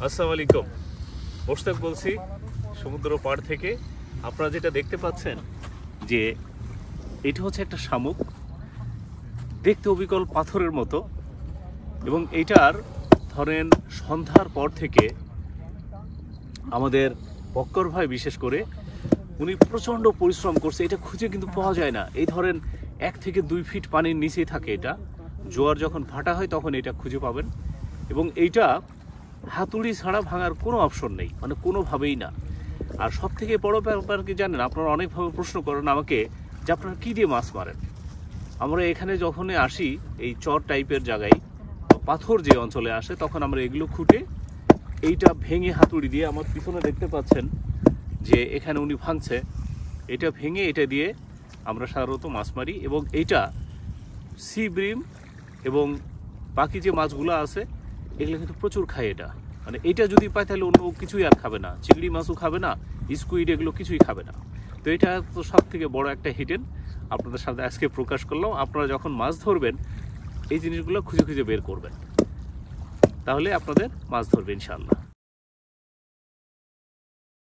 আসসালামু আলাইকুম, মোশতাক বলছি সমুদ্র পাড় থেকে। আপনারা যেটা দেখতে পাচ্ছেন যে এটা হচ্ছে একটা শামুক, দেখতে অবিকল পাথরের মতো, এবং এইটার ধরেন সন্ধ্যার পর থেকে আমাদের বক্কর ভাই বিশেষ করে উনি প্রচণ্ড পরিশ্রম করছে। এটা খুঁজে কিন্তু পাওয়া যায় না। এই ধরেন 1 থেকে 2 ফিট পানির নিচেই থাকে এটা। জোয়ার যখন ভাটা হয় তখন এটা খুঁজে পাবেন, এবং এইটা হাতুড়ি ছাড়া ভাঙার কোনো অপশন নেই, মানে কোনোভাবেই না। আর সব থেকে বড় ব্যাপার কি জানেন, আপনারা অনেকভাবে প্রশ্ন করেন আমাকে যে আপনারা কী দিয়ে মাছ মারেন। আমরা এখানে যখনই আসি এই চর টাইপের জায়গায়, পাথর যে অঞ্চলে আসে, তখন আমরা এগুলো খুঁটে এইটা ভেঙে হাতুড়ি দিয়ে, আমার পিছনে দেখতে পাচ্ছেন যে এখানে উনি ভাঙছে, এটা ভেঙে এটা দিয়ে আমরা সাধারণত মাছ মারি। এবং এইটা সি ব্রিম এবং বাকি যে মাছগুলো আছে এগুলো কিন্তু প্রচুর খায় এটা। মানে এটা যদি পায় তাহলে অন্য কিছুই আর খাবে না, চিংড়ি মাছও খাবে না, স্কুইড এগুলো কিছুই খাবে না। তো এটা তো সব থেকে বড় একটা হিডেন আপনাদের সাথে আজকে প্রকাশ করলাম। আপনারা যখন মাছ ধরবেন এই জিনিসগুলো খুঁজে খুঁজে বের করবেন, তাহলে আপনাদের মাছ ধরবে ইনশাআল্লাহ।